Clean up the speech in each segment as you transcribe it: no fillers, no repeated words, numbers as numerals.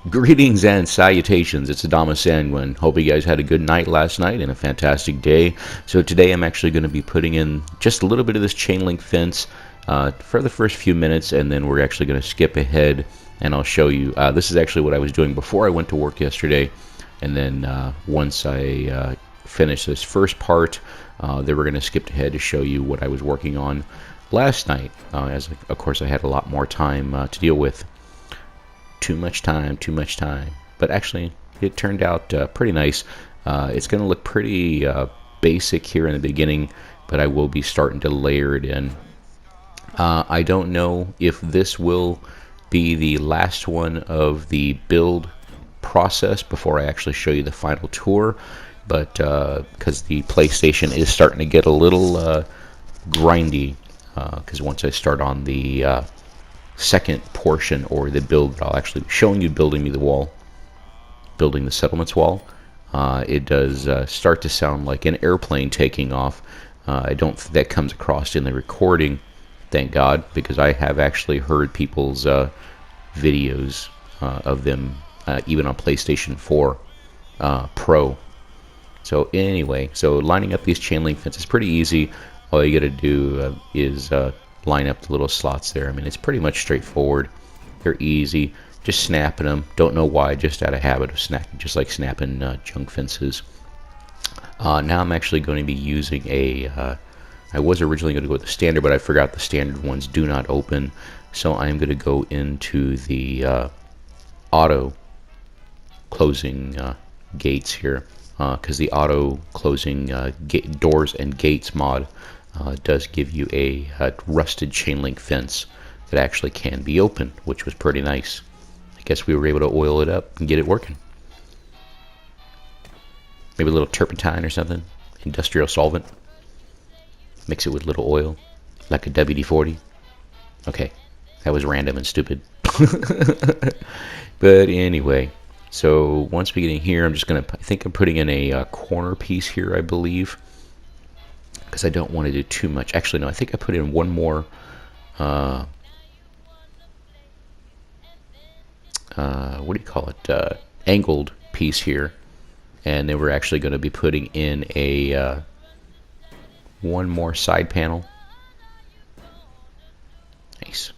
Greetings and salutations. It's Adama Sanguin. Hope you guys had a good night last night and a fantastic day. So today I'm actually going to be putting in just a little bit of this chain link fence for the first few minutes, and then we're actually going to skip ahead and I'll show you. This is actually what I was doing before I went to work yesterday, and then once I finish this first part, then we're going to skip ahead to show you what I was working on last night, as of course I had a lot more time to deal with. Too much time. But actually, it turned out pretty nice. It's going to look pretty basic here in the beginning, but I will be starting to layer it in. I don't know if this will be the last one of the build process before I actually show you the final tour, but because the PlayStation is starting to get a little grindy, because once I start on the second portion, or the build that I'll actually be showing you building the settlements wall, it does start to sound like an airplane taking off. I don't think that comes across in the recording, thank God, because I have actually heard people's videos of them even on PlayStation 4 Pro. So anyway, so lining up these chain link fences is pretty easy. All you gotta do is line up the little slots there. I mean, it's pretty much straightforward. They're easy. Just snapping them. Don't know why, just out of habit of snapping, just like snapping junk fences. Now I'm actually going to be using a... I was originally going to go with the standard, but I forgot the standard ones do not open. So I'm going to go into the auto closing gates here, because the auto closing doors and gates mod does give you a rusted chain link fence that actually can be open, which was pretty nice. I guess we were able to oil it up and get it working. Maybe a little turpentine or something, industrial solvent. Mix it with a little oil, like a WD-40. Okay, that was random and stupid. But anyway, so once we get in here, I'm just gonna, I think I'm putting in a corner piece here, I believe, because I don't want to do too much. Actually, no, I think I put in one more what do you call it, angled piece here, and then we're actually going to be putting in a one more side panel. Nice.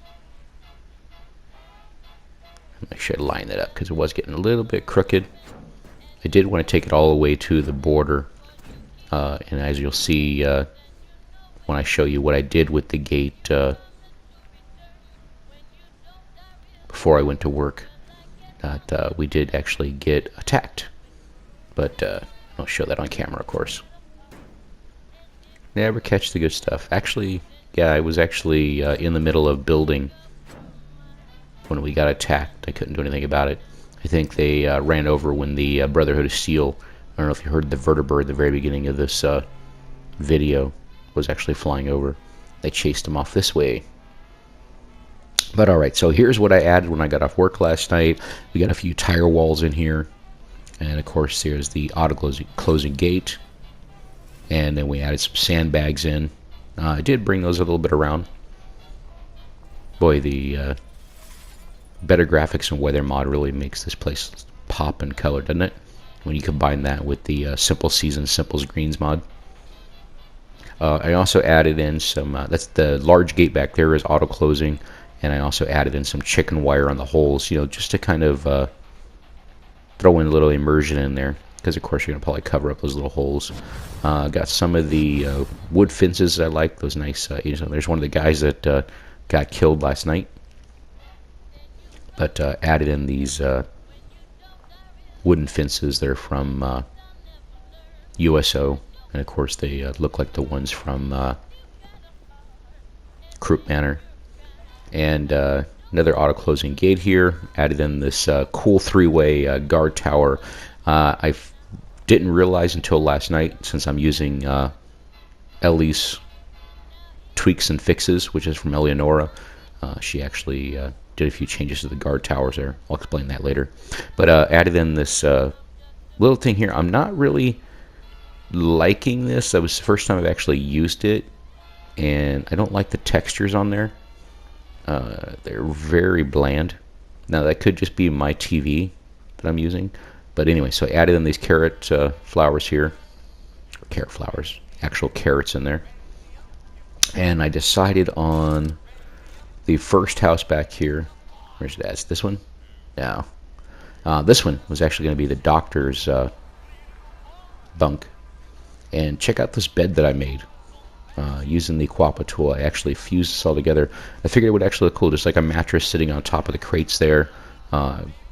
Make sure I line that up because it was getting a little bit crooked. I did want to take it all the way to the border. And as you'll see when I show you what I did with the gate before I went to work, that we did actually get attacked. But I'll show that on camera, of course. Never catch the good stuff. Actually, yeah, I was actually in the middle of building when we got attacked. I couldn't do anything about it. I think they ran over when the Brotherhood of Steel, I don't know if you heard the vertibird at the very beginning of this video, was actually flying over. They chased him off this way. But alright, so here's what I added when I got off work last night. We got a few tire walls in here. And of course there's the auto closing gate. And then we added some sandbags in. I did bring those a little bit around. Boy, the better graphics and weather mod really makes this place pop in color, doesn't it? When you combine that with the Simple Seasons, Simple's Greens mod. I also added in some, that's the large gate back there is auto closing, and I also added in some chicken wire on the holes, you know, just to kind of throw in a little immersion in there, because of course you're going to probably cover up those little holes. Got some of the wood fences I like, those nice, you know, there's one of the guys that got killed last night, but added in these wooden fences. They're from USO, and of course they look like the ones from Croup Manor. And another auto closing gate here. Added in this cool three-way guard tower. I didn't realize until last night, since I'm using Ellie's tweaks and fixes, which is from Eleonora. She actually did a few changes to the guard towers there. I'll explain that later. But added in this little thing here. I'm not really liking this. That was the first time I've actually used it, and I don't like the textures on there. They're very bland. Now that could just be my TV that I'm using. But anyway, so I added in these carrot flowers here. Carrot flowers. Actual carrots in there. And I decided on the first house back here. Where's it at? This one? No. This one was actually going to be the doctor's bunk. And check out this bed that I made. Using the Quappa tool, I actually fused this all together. I figured it would actually look cool, just like a mattress sitting on top of the crates there.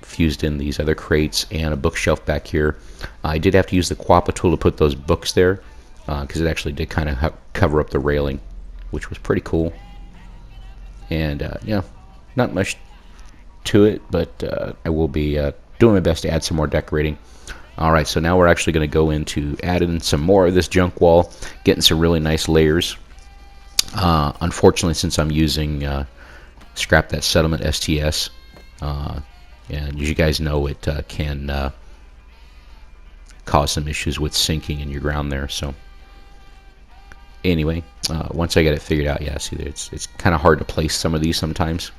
Fused in these other crates and a bookshelf back here. I did have to use the Quappa tool to put those books there because it actually did kind of cover up the railing, which was pretty cool. And yeah, not much to it, but I will be doing my best to add some more decorating. Alright, so now we're actually going to go into adding some more of this junk wall, getting some really nice layers. Unfortunately, since I'm using Scrap That Settlement STS, and as you guys know, it can cause some issues with sinking in your ground there. So anyway, once I get it figured out, yeah, see, it's kind of hard to place some of these sometimes.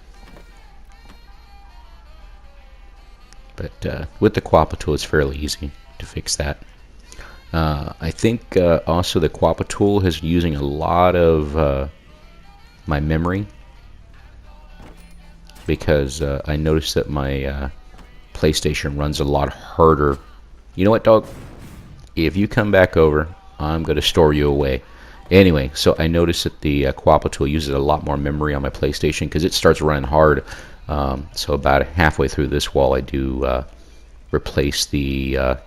But with the Quappa tool, it's fairly easy to fix that. I think also the Quappa tool is using a lot of my memory, because I noticed that my PlayStation runs a lot harder. You know what, dog? If you come back over, I'm going to store you away. Anyway, so I noticed that the Quappa tool uses a lot more memory on my PlayStation because it starts running hard. So about halfway through this wall, I do replace the...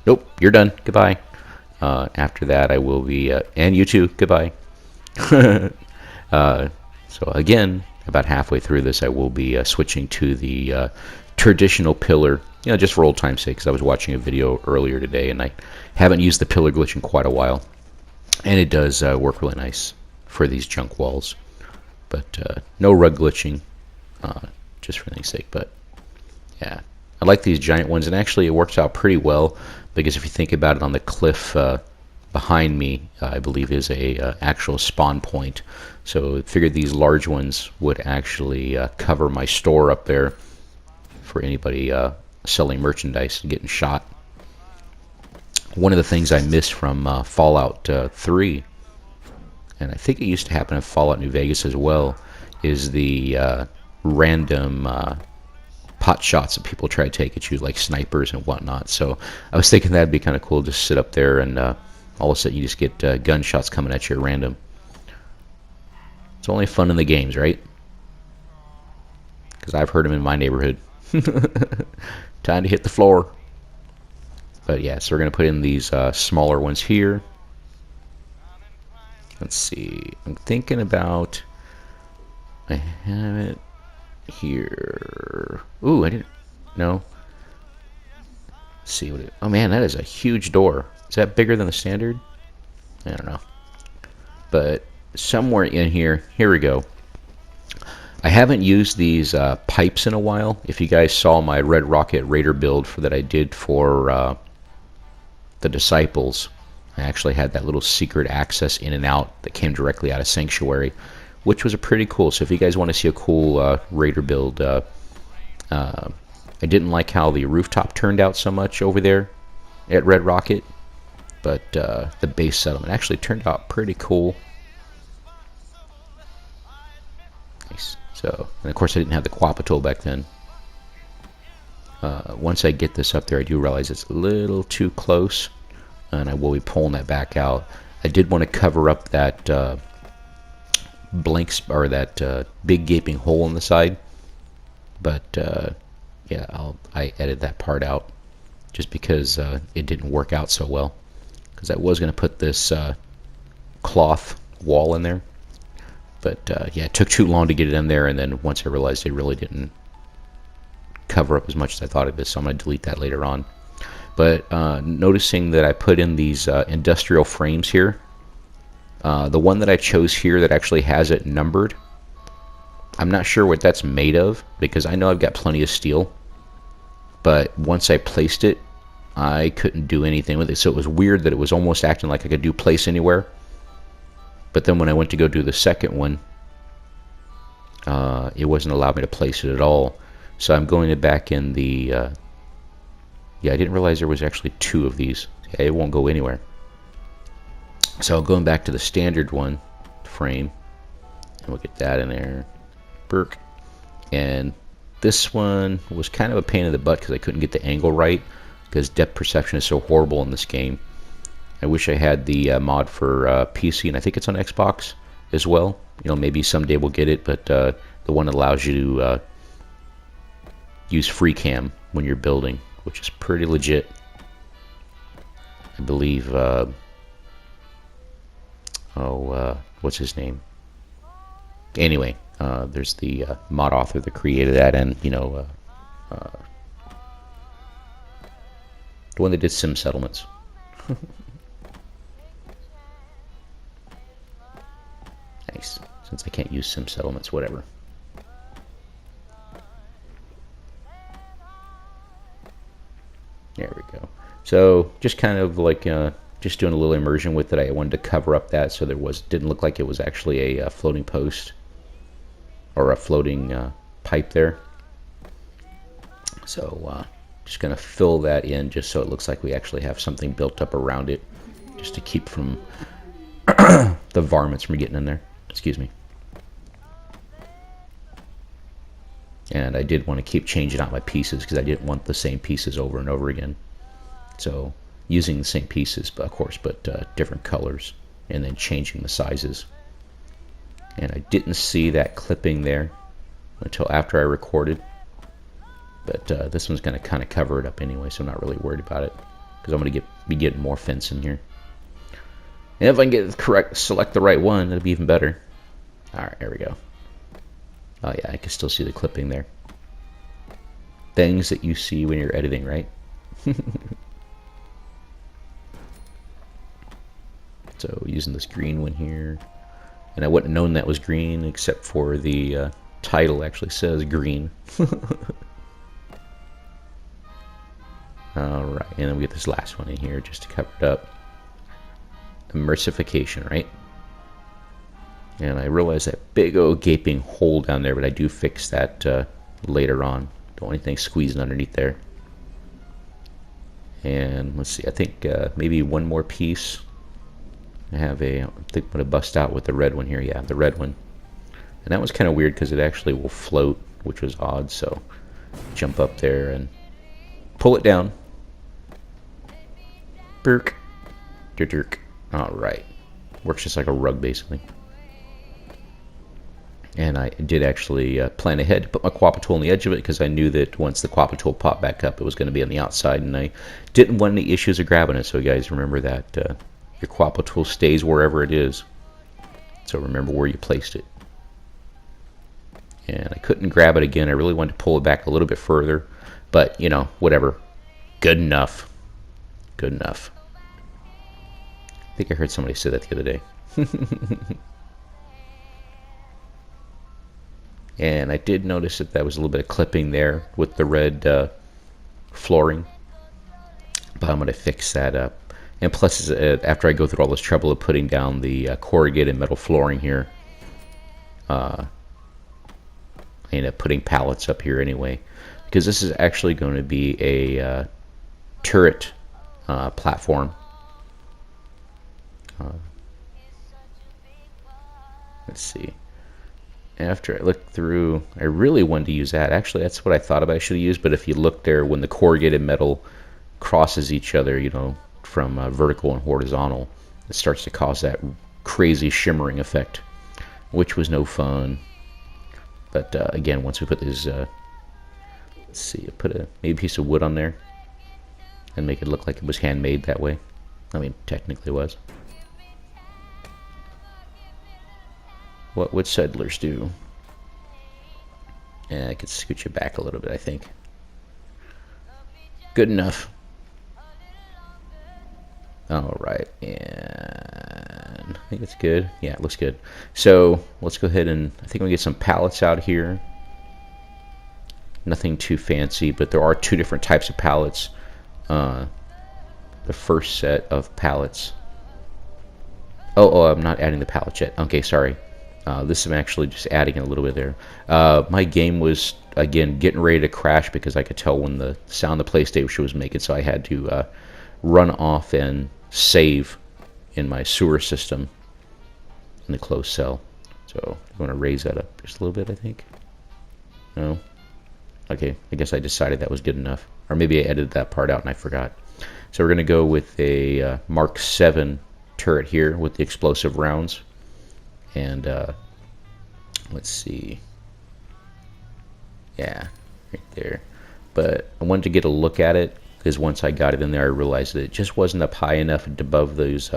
nope, you're done. Goodbye. After that, I will be... and you too. Goodbye. So again, about halfway through this, I will be switching to the traditional pillar, you know, just for old time's sake, because I was watching a video earlier today, and I haven't used the pillar glitch in quite a while. And it does work really nice for these junk walls. But no rug glitching. Just for anything's sake, but yeah, I like these giant ones, and actually it works out pretty well, because if you think about it, on the cliff behind me, I believe is a actual spawn point, so I figured these large ones would actually cover my store up there for anybody selling merchandise and getting shot. One of the things I missed from Fallout 3, and I think it used to happen in Fallout New Vegas as well, is the random pot shots that people try to take at you, like snipers and whatnot. So I was thinking that'd be kind of cool, just sit up there and all of a sudden you just get gunshots coming at you at random. It's only fun in the games, right? Because I've heard them in my neighborhood. Time to hit the floor. But yeah, so we're going to put in these smaller ones here. Let's see. I'm thinking about... I have it here. Ooh, I didn't... No. Let's see what it... Oh man, that is a huge door. Is that bigger than the standard? I don't know. But somewhere in here... Here we go. I haven't used these pipes in a while. If you guys saw my Red Rocket Raider build that I did for the Disciples, I actually had that little secret access in and out that came directly out of Sanctuary, which was a pretty cool. So if you guys want to see a cool Raider build, I didn't like how the rooftop turned out so much over there at Red Rocket, but the base settlement actually turned out pretty cool. Nice. So, and of course I didn't have the Quappa tool back then. Once I get this up there, I do realize it's a little too close, and I will be pulling that back out. I did want to cover up that or that big gaping hole in the side, but yeah, I edited that part out just because it didn't work out so well, because I was going to put this cloth wall in there, but yeah, it took too long to get it in there, and then once I realized it really didn't cover up as much as I thought it did, so I'm going to delete that later on. But noticing that I put in these industrial frames here, the one that I chose here that actually has it numbered, I'm not sure what that's made of, because I know I've got plenty of steel, but once I placed it, I couldn't do anything with it. So it was weird that it was almost acting like I could do place anywhere, but then when I went to go do the second one, it wasn't allowing me to place it at all. So I'm going to back in the, yeah, I didn't realize there was actually 2 of these. Yeah, it won't go anywhere. So going back to the standard one frame, and we'll get that in there. Burk. And this one was kind of a pain in the butt because I couldn't get the angle right because depth perception is so horrible in this game. I wish I had the mod for PC, and I think it's on Xbox as well. You know, maybe someday we'll get it, but the one that allows you to use free cam when you're building, which is pretty legit. I believe, what's his name? Anyway, there's the mod author that created that, and, you know, the one that did Sim Settlements. Nice. Since I can't use Sim Settlements, whatever. There we go. So just kind of like just doing a little immersion with it. I wanted to cover up that so didn't look like it was actually a floating post or a floating pipe there. So just going to fill that in just so it looks like we actually have something built up around it, just to keep from the varmints from getting in there. Excuse me. And I did want to keep changing out my pieces because I didn't want the same pieces over and over again. So using the same pieces, but of course, but different colors, and then changing the sizes. And I didn't see that clipping there until after I recorded. But this one's going to kind of cover it up anyway, so I'm not really worried about it because I'm going to be getting more fence in here. And if I can get it correct, select the right one, it'll be even better. All right, there we go. Oh yeah, I can still see the clipping there. Things that you see when you're editing, right? So using this green one here, and I wouldn't have known that was green except for the title actually says green. All right, and then we get this last one in here just to cover it up. Immersification, right? And I realize that big old gaping hole down there, but I do fix that later on. Don't want anything squeezing underneath there. And let's see, I think maybe one more piece. I think I'm going to bust out with the red one here. Yeah, the red one. And that was kind of weird because it actually will float, which was odd. So jump up there and pull it down. Burk. Dirk. All right. Works just like a rug, basically. And I did actually plan ahead to put my Quappa tool on the edge of it because I knew that once the Quappa tool popped back up, it was going to be on the outside, and I didn't want any issues of grabbing it. So guys, remember that your Quappa tool stays wherever it is. So remember where you placed it. And I couldn't grab it again. I really wanted to pull it back a little bit further, but you know, whatever. Good enough. Good enough. I think I heard somebody say that the other day. And I did notice that was a little bit of clipping there with the red flooring, but I'm going to fix that up. And plus, after I go through all this trouble of putting down the corrugated metal flooring here, I end up putting pallets up here anyway, because this is actually going to be a turret platform. Let's see. After I looked through, I really wanted to use that. Actually, that's what I thought about I should have used, but if you look there, when the corrugated metal crosses each other, you know, from vertical and horizontal, it starts to cause that crazy shimmering effect, which was no fun. But again, once we put these, let's see, put maybe a piece of wood on there and make it look like it was handmade that way. I mean, technically it was. What would settlers do? Yeah, I could scoot you back a little bit, I think. Good enough. All right, and I think it's good. Yeah, it looks good. So let's go ahead and I think we'll get some pallets out here. Nothing too fancy, but there are 2 different types of pallets. The first set of pallets. Oh, I'm not adding the pallets yet. Okay, sorry. This I'm actually just adding a little bit there. My game was, again, getting ready to crash because I could tell when the sound the PlayStation was making, so I had to run off and save in my sewer system in the closed cell. So I'm going to raise that up just a little bit, I think. No? Okay, I guess I decided that was good enough. Or maybe I edited that part out and I forgot. So we're going to go with a Mark 7 turret here with the explosive rounds. And let's see. Yeah, right there. But I wanted to get a look at it because once I got it in there, I realized that it just wasn't up high enough and above those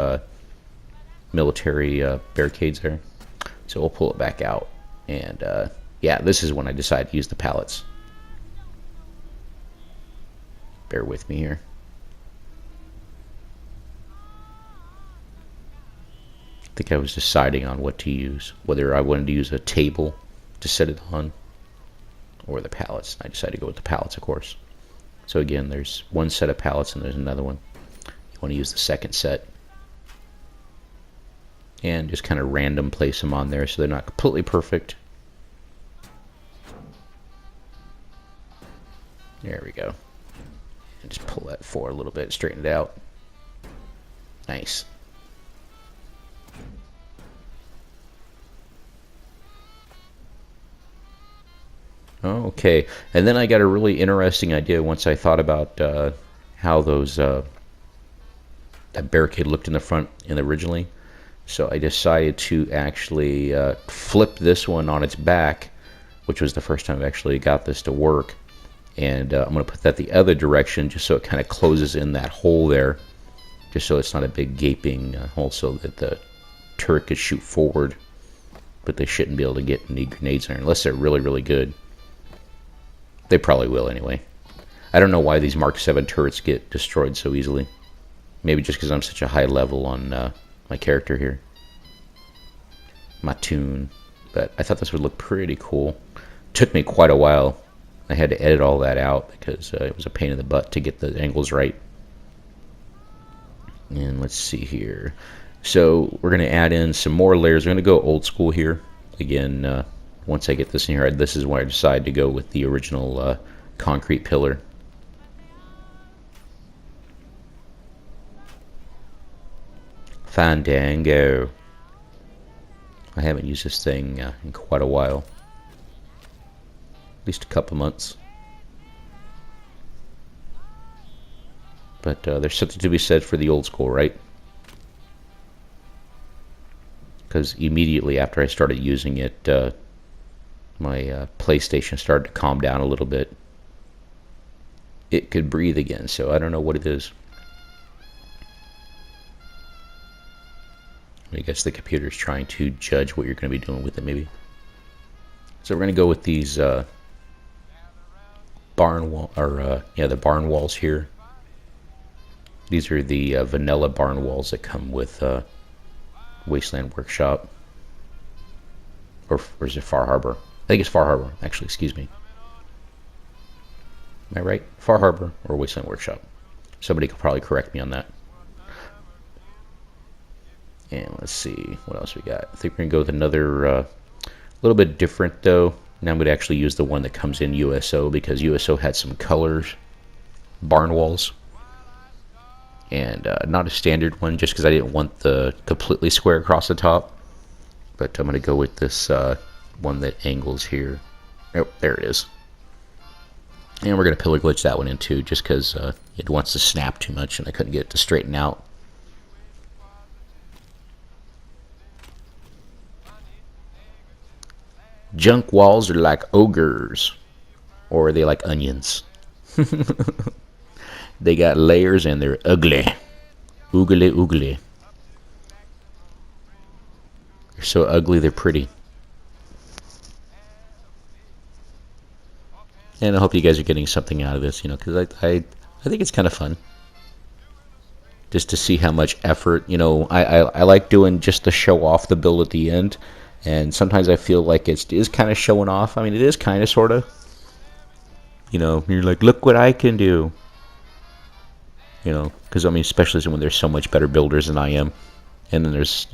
military barricades there. So we'll pull it back out. And yeah, this is when I decided to use the pallets. Bear with me here. I think I was deciding on what to use, whether I wanted to use a table to set it on or the pallets. I decided to go with the pallets, of course. So again, there's one set of pallets and there's another one. You want to use the second set and just kind of random place them on there so they're not completely perfect. There we go. And just pull that forward a little bit, straighten it out. Nice. Okay, and then I got a really interesting idea once I thought about how those that barricade looked in the front originally. So I decided to actually flip this one on its back, which was the first time I actually got this to work. And I'm going to put that the other direction just so it kind of closes in that hole there, just so it's not a big gaping hole so that the turret could shoot forward, but they shouldn't be able to get any grenades in there unless they're really, really good. They probably will anyway. I don't know why these Mark 7 turrets get destroyed so easily. Maybe just because I'm such a high level on my character here. My tune. But I thought this would look pretty cool. Took me quite a while. I had to edit all that out because it was a pain in the butt to get the angles right. And let's see here. So we're going to add in some more layers. We're going to go old school here. Again, once I get this in here, this is where I decided to go with the original concrete pillar. Fandango. I haven't used this thing in quite a while. At least a couple months. But there's something to be said for the old school, right? Because immediately after I started using it, my PlayStation started to calm down a little bit. It could breathe again, so I don't know what it is. I guess the computer's trying to judge what you're going to be doing with it, maybe. So we're going to go with these barn wall, or the barn walls here. These are the vanilla barn walls that come with Wasteland Workshop, or is it Far Harbor? I think it's Far Harbor, actually. Excuse me. Am I right? Far Harbor or Wasteland Workshop? Somebody could probably correct me on that. And let's see what else we got. I think we're gonna go with another little bit different though. Now I'm gonna actually use the one that comes in USO because USO had some colors, barn walls, and not a standard one just because I didn't want the completely square across the top. But I'm gonna go with this one that angles here. Oh, there it is. And we're gonna pillar glitch that one in too, just because it wants to snap too much and I couldn't get it to straighten out. Junk walls are like ogres, or are they like onions? They got layers and they're ugly. Oogly oogly. They're so ugly they're pretty. And I hope you guys are getting something out of this, because I think it's kind of fun. Just to see how much effort, I like doing just to show off the build at the end. And sometimes I feel like it is kind of showing off. I mean, it is kind of, sort of. You're like, look what I can do. Because, I mean, especially when there's so much better builders than I am. And then there's,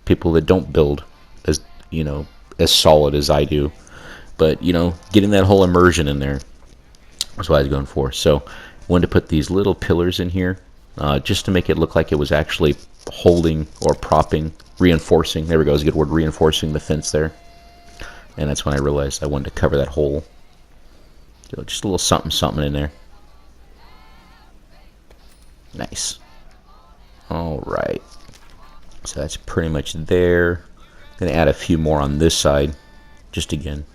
people that don't build as you know, as solid as I do. But, you know, getting that whole immersion in there was what I was going for. So I wanted to put these little pillars in here just to make it look like it was actually holding or propping, reinforcing. There we go. Is a good word, reinforcing the fence there. And that's when I realized I wanted to cover that hole. So just a little something, something in there. Nice. All right. So that's pretty much there. Going to add a few more on this side, just again,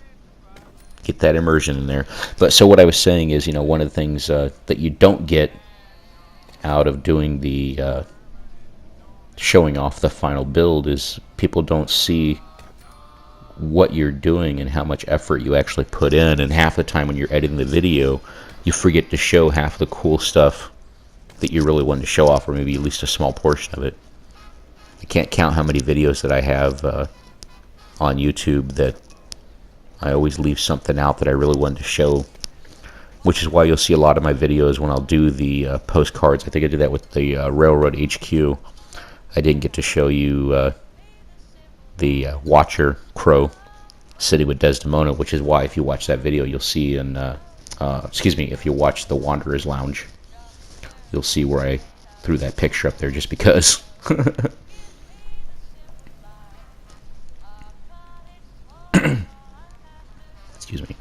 get that immersion in there. But so what I was saying is, you know, one of the things that you don't get out of doing the showing off the final build is people don't see what you're doing and how much effort you actually put in. And half the time when you're editing the video, you forget to show half the cool stuff that you really wanted to show off, or maybe at least a small portion of it. I can't count how many videos that I have on YouTube that I always leave something out that I really wanted to show, which is why you'll see a lot of my videos when I'll do the postcards. I think I did that with the Railroad HQ. I didn't get to show you the Watcher Crow sitting with Desdemona, which is why if you watch that video, you'll see in, excuse me, if you watch the Wanderer's Lounge, you'll see where I threw that picture up there just because. Excuse me.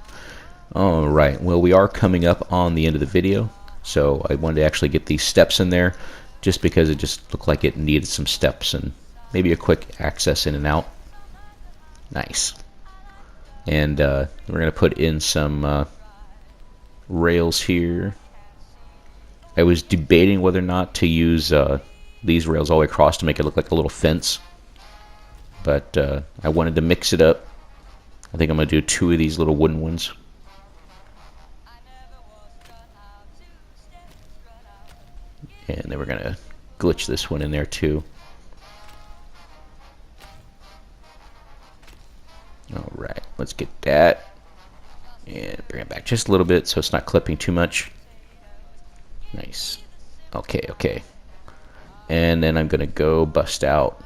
All right, well, we are coming up on the end of the video, so I wanted to actually get these steps in there just because it just looked like it needed some steps and maybe a quick access in and out. Nice. And we're going to put in some rails here. I was debating whether or not to use these rails all the way across to make it look like a little fence, but I wanted to mix it up. I think I'm going to do 2 of these little wooden ones. And then we're going to glitch this one in there too. Alright, let's get that. And bring it back just a little bit so it's not clipping too much. Nice. Okay, okay. And then I'm going to go bust out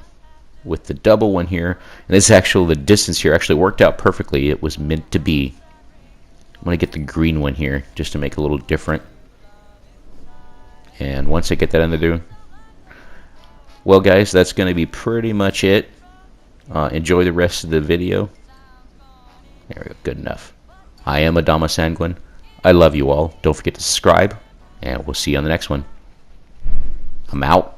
with the double one here. And this actually, the distance here actually worked out perfectly. It was meant to be. I'm going to get the green one here just to make it a little different. And once I get that in there, well guys, that's going to be pretty much it. Enjoy the rest of the video. There we go, good enough. I am Adama Sanguine. I love you all. Don't forget to subscribe, and we'll see you on the next one. I'm out.